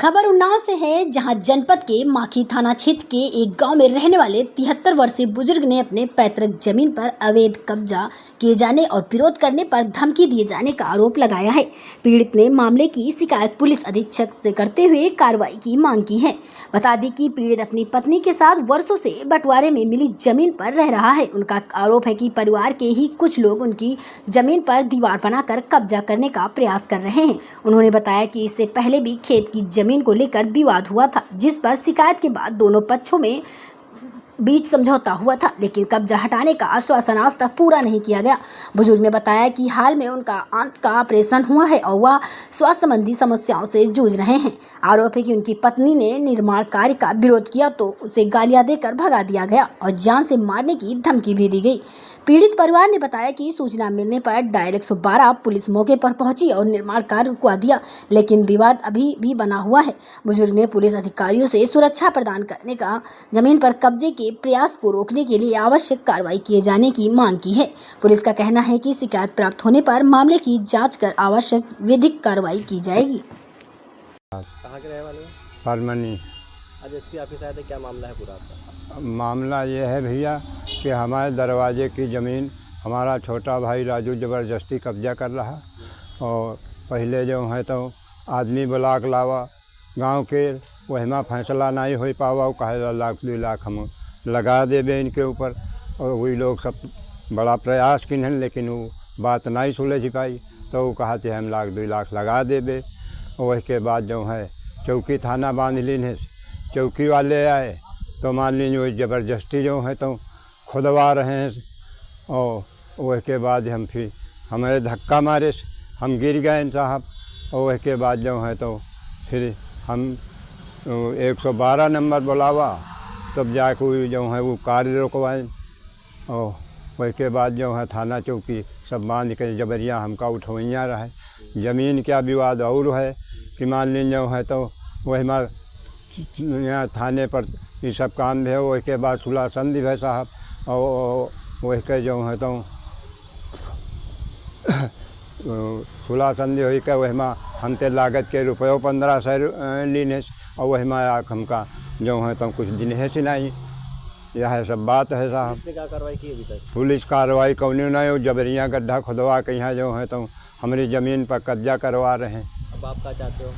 खबर उन्नाव से है, जहां जनपद के माखी थाना क्षेत्र के एक गांव में रहने वाले 73 वर्षीय बुजुर्ग ने अपने पैतृक जमीन पर अवैध कब्जा किए जाने और विरोध करने पर धमकी दिए जाने का आरोप लगाया है। पीड़ित ने मामले की शिकायत पुलिस अधीक्षक से करते हुए कार्रवाई की मांग की है। बता दें कि पीड़ित अपनी पत्नी के साथ वर्षों से बंटवारे में मिली जमीन पर रह रहा है। उनका आरोप है कि परिवार के ही कुछ लोग उनकी जमीन पर दीवार बनाकर कब्जा करने का प्रयास कर रहे हैं। उन्होंने बताया कि इससे पहले भी खेत की जमीन को लेकर विवाद हुआ था, जिस पर शिकायत के बाद दोनों पक्षों में बीच समझौता हुआ था, लेकिन कब्जा हटाने का आश्वासन आज तक पूरा नहीं किया गया। बुजुर्ग ने बताया कि हाल में उनका आंत का ऑपरेशन हुआ है और वह स्वास्थ्य संबंधी समस्याओं से जूझ रहे हैं। आरोप है कि उनकी पत्नी ने निर्माण कार्य का विरोध किया तो उसे गालियां देकर भगा दिया गया और जान से मारने की धमकी भी दी गई। पीड़ित परिवार ने बताया कि सूचना मिलने पर डायल 112 पुलिस मौके पर पहुंची और निर्माण कार्य रुकवा दिया, लेकिन विवाद अभी भी बना हुआ है। बुजुर्ग ने पुलिस अधिकारियों से सुरक्षा प्रदान करने का जमीन पर कब्जे के प्रयास को रोकने के लिए आवश्यक कार्रवाई किए जाने की मांग की है। पुलिस का कहना है कि शिकायत प्राप्त होने पर मामले की जाँच कर आवश्यक विधिक कार्रवाई की जाएगी। कहाँ के रहने वाले हैं? परमनी। आज एसपी ऑफिस आए थे, क्या मामला है पूरा आपका? मामला ये है भैया कि हमारे दरवाजे की ज़मीन हमारा छोटा भाई राजू ज़बरदस्ती कब्जा कर रहा और पहले जो है तो आदमी बुला के लावा गाँव के वही फैसला नहीं हो पावा। वो कहे लाख 2 लाख हम लगा देवे इनके ऊपर और वही लोग सब बड़ा प्रयास किन, लेकिन वो बात नहीं सुलझ पाई तो वो कहते हम लाख 2 लाख लगा देवे। और उसके बाद जो है चौकी थाना बांध लीन, चौकी वाले आए तो मान लीजिए वो ज़बरदस्ती जो है तो खुदवा रहे हैं और उसके बाद हम फिर हमारे धक्का मारे हम गिर गए साहब। और उसके बाद जो है तो फिर हम 112 नंबर बुलावा तब जाके जो है वो कार्य रुकवाएं और उसके बाद जो है थाना चौकी सब बांध के जबरिया हमका उठवैया रहे। ज़मीन क्या विवाद और है कि मान लीजिए जो है तो वही हमारे यहाँ थाने पर ये सब काम है। उसके बाद सुलह संधि है साहब और वही के जो है तो सुलह संधि हुई के वही में हमते लागत के रुपये 1500 लीने और वही में हमका जो है तो कुछ दिन है सी नहीं। यह सब बात है साहब। क्या कार्रवाई की अभी तक? पुलिस कार्रवाई कौन नहीं, जबरिया गड्ढा खुदवा के यहाँ जो है तो हमारी ज़मीन पर कब्जा करवा रहे हैं। अब आप क्या चाहते हो?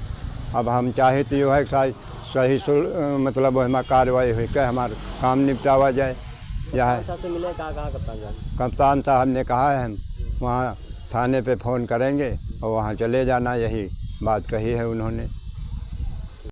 अब हम चाहते जो है सही मतलब वही कार्रवाई हुई के हमारा काम निपटावा जाए। यह से मिले कहाँ कप्तान साहब? कप्तान साहब ने कहा है हम वहाँ थाने पे फ़ोन करेंगे और वहाँ चले जाना, यही बात कही है उन्होंने।